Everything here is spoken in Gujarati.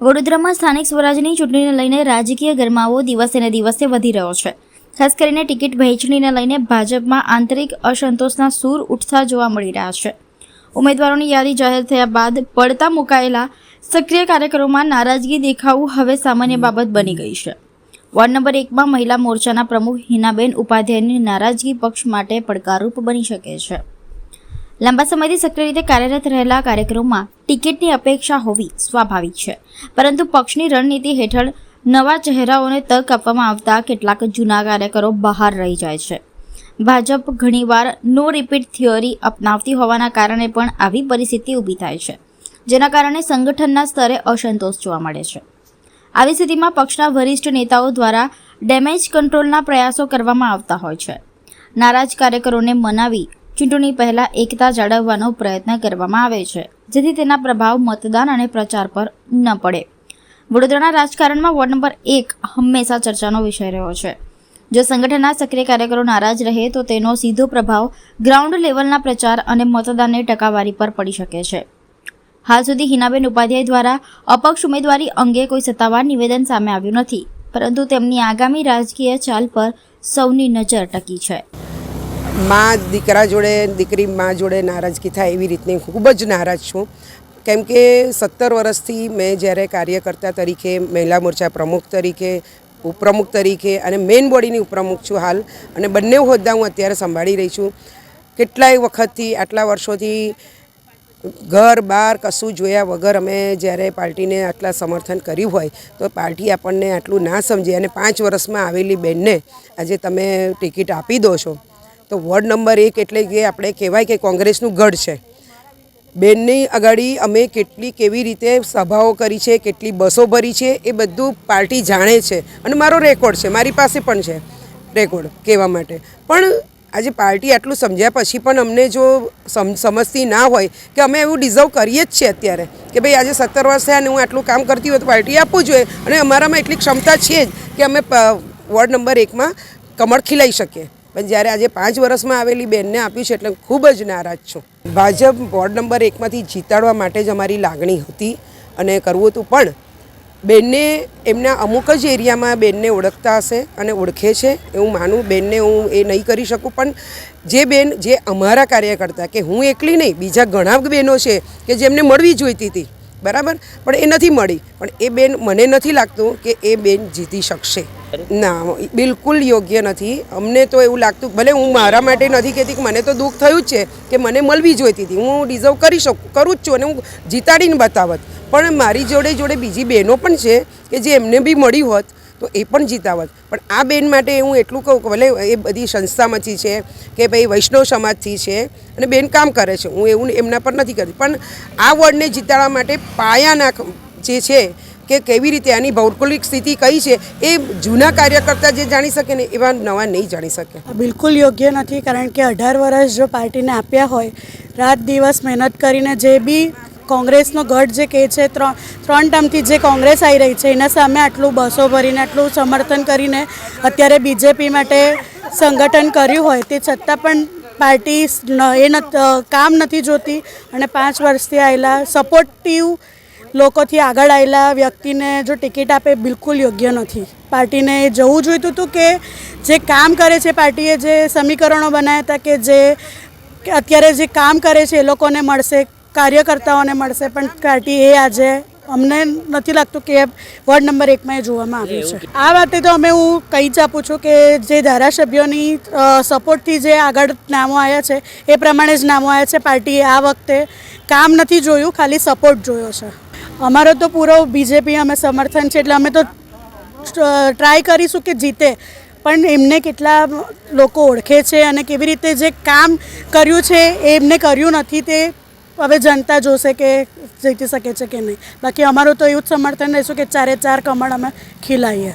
વડોદરામાં સ્થાનિક સ્વરાજની ચૂંટણીને લઈને રાજકીય ગરમાવો દિવસે ને દિવસે વધી રહ્યો છે। ખાસ કરીને ટિકિટ વહેંચણીને લઈને ભાજપમાં આંતરિક અસંતોષના સૂર ઉઠતા જોવા મળી રહ્યા છે। ઉમેદવારોની યાદી જાહેર થયા બાદ પડતા મુકાયેલા સક્રિય કાર્યકરોમાં નારાજગી દેખાવું હવે સામાન્ય બાબત બની ગઈ છે। વોર્ડ નંબર 1માં મહિલા મોરચાના પ્રમુખ હિનાબેન ઉપાધ્યાયની નારાજગી પક્ષ માટે પડકારરૂપ બની શકે છે। લાંબા સમયથી સક્રિય રીતે કાર્યરત રહેલા કાર્યક્રમોમાં ટિકિટની અપેક્ષા હોવી સ્વાભાવિક છે, પરંતુ પક્ષની રણનીતિ હેઠળ નવા ચહેરાઓને તક આપવામાં આવતા કેટલાક જૂના કાર્યકરો બહાર રહી જાય છે। ભાજપ ઘણીવાર નો રિપીટ થિયરી અપનાવતી હોવાના કારણે પણ આવી પરિસ્થિતિ ઊભી થાય છે, જેના કારણે સંગઠનના સ્તરે અસંતોષ જોવા મળે છે। આવી સ્થિતિમાં પક્ષના વરિષ્ઠ નેતાઓ દ્વારા ડેમેજ કંટ્રોલના પ્રયાસો કરવામાં આવતા હોય છે। નારાજ કાર્યકરોને મનાવી ચૂંટણી પહેલા એકતા જાળવવાનો પ્રયત્ન કરવામાં આવે છે, જેથી તેના પ્રભાવ મતદાન અને પ્રચાર પર ન પડે। વડોદરાના રાજકારણમાં વોર્ડ નંબર 1 હંમેશા ચર્ચાનો વિષય રહ્યો છે। જો સંગઠનના સક્રિય કાર્યકરો નારાજ રહે તો તેનો સીધો પ્રભાવ ગ્રાઉન્ડ લેવલના પ્રચાર અને મતદાનની ટકાવારી પર પડી શકે છે। હાલ સુધી હિનાબેન ઉપાધ્યાય દ્વારા અપક્ષ ઉમેદવારી અંગે કોઈ સત્તાવાર નિવેદન સામે આવ્યું નથી, પરંતુ તેમની આગામી રાજકીય ચાલ પર સૌની નજર ટકી છે। माँ दीकरा जोड़े दीकरी माँ जोड़े नाराजगी था एवी रीतनी खूब ज नाराज छूँ, केम के 17 वर्षथी मैं ज्यारे कार्यकर्ता तरीके महिला मोर्चा प्रमुख तरीके उपप्रमुख तरीके अने मेन बॉडीनी उपप्रमुख छूँ हाल अने बंने होद्दा हूँ अत्यारे संभाળી रही छूँ। કેટલાય વખતથી આટલા વર્ષોથી ઘર બહાર કશું જોયા વગર અમે જ્યારે પાર્ટીને આટલા સમર્થન કર્યું હોય તો પાર્ટી આપણને આટલું ના સમજે અને 5 વર્ષમાં આવેલી બેનને આજે તમે ટિકિટ આપી દો છો તો વોર્ડ નંબર 1 એટલે કે આપણે કહેવાય કે કોંગ્રેસનું ગઢ છે। બેનની અગાડી અમે કેટલી કેવી રીતે સભાઓ કરી છે, કેટલી બસો ભરી છે એ બધું પાર્ટી જાણે છે અને મારો રેકોર્ડ છે, મારી પાસે પણ છે રેકોર્ડ કહેવા માટે। પણ આજે પાર્ટી આટલું સમજ્યા પછી પણ અમને જો સમજતી ના હોય કે અમે એવું ડિઝર્વ કરીએ જ છે અત્યારે કે ભાઈ આજે 17 વર્ષ થયા અને હું આટલું કામ કરતી હોય તો પાર્ટી આપવું જોઈએ અને અમારામાં એટલી ક્ષમતા છે જ કે અમે વોર્ડ નંબર 1માં કમળ ખીલાઈ શકીએ। પણ જ્યારે આજે 5 વર્ષમાં આવેલી બેનને આપ્યું છે એટલે ખૂબ જ નારાજ છું। ભાજપ વોર્ડ નંબર 1માંથી જીતાડવા માટે જ અમારી લાગણી હતી અને કરવું હતું, પણ બેનને એમના અમુક જ એરિયામાં બેનને ઓળખતા હશે અને ઓળખે છે એવું માનું। બેનને હું એ નહીં કરી શકું, પણ જે બેન જે અમારા કાર્યકર્તા કે હું એકલી નહીં, બીજા ઘણા બહેનો છે કે જેમને મળવી જોઈતી હતી બરાબર, પણ એ નથી મળી। પણ એ બેન મને નથી લાગતું કે એ બેન જીતી શકશે, ના બિલકુલ યોગ્ય નથી। અમને તો એવું લાગતું, ભલે હું મારા માટે નથી કહેતી કે મને તો દુઃખ થયું જ છે કે મને મળવી જોઈતી હતી, હું ડિઝર્વ કરું જ છું અને હું જીતાડીને બતાવત, પણ મારી જોડે જોડે બીજી બહેનો પણ છે કે જે એમને બી મળી હોત તો એ પણ જીતાવત। પણ આ બેન માટે હું એટલું કહું કે ભલે એ બધી સંસ્થામાંથી છે કે ભાઈ વૈષ્ણવ સમાજથી છે અને બેન કામ કરે છે, હું એવું એમના પર નથી કરતી, પણ આ વોર્ડને જીતાડવા માટે પાયાના જે છે કે કેવી રીતે આની ભૌગોલિક સ્થિતિ કઈ છે એ જૂના કાર્યકર્તા જે જાણી શકે ને એવા નવા નહીં જાણી શકે। બિલકુલ યોગ્ય નથી, કારણ કે 18 વર્ષ જો પાર્ટીને આપ્યા હોય, રાત દિવસ મહેનત કરીને જે બી કોંગ્રેસનો ગઢ જે કહે છે, ત્રણ ટર્મથી જે કોંગ્રેસ આવી રહી છે એના સામે આટલું બસો ભરીને આટલું સમર્થન કરીને અત્યારે બીજેપી માટે સંગઠન કર્યું હોય તે છતાં પણ પાર્ટી કામ નથી જોતી અને 5 વર્ષથી આવેલા સપોર્ટિવ લોકોથી આગળ આવેલા વ્યક્તિને જો ટિકિટ આપે બિલકુલ યોગ્ય નથી। પાર્ટીને જવું જોઈતું હતું કે જે કામ કરે છે, પાર્ટીએ જે સમીકરણો બનાવ્યા હતા કે જે અત્યારે જે કામ કરે છે એ લોકોને મળશે, કાર્યકર્તાઓને મળશે, પણ પાર્ટી એ આજે અમને નથી લાગતું કે વોર્ડ નંબર 1માં એ જોવામાં આવ્યું છે। આ વાતે તો હું કહી જ આપું છું કે જે ધારાસભ્યોની સપોર્ટથી જે આગળ નામો આવ્યા છે એ પ્રમાણે જ નામો આવ્યા છે। પાર્ટીએ આ વખતે કામ નથી જોયું, ખાલી સપોર્ટ જોયો છે। અમારો તો પૂરો બીજેપી અમે સમર્થન છે, એટલે અમે તો ટ્રાય કરીશું કે જીતે, પણ એમને કેટલા લોકો ઓળખે છે અને કેવી રીતે જે કામ કર્યું છે એ એમને કર્યું નથી તે હવે જનતા જોશે કે જીતી શકે છે કે નહીં। બાકી અમારું તો એવું જ સમર્થન રહેશું કે 4 કમળ અમે ખીલાઈએ।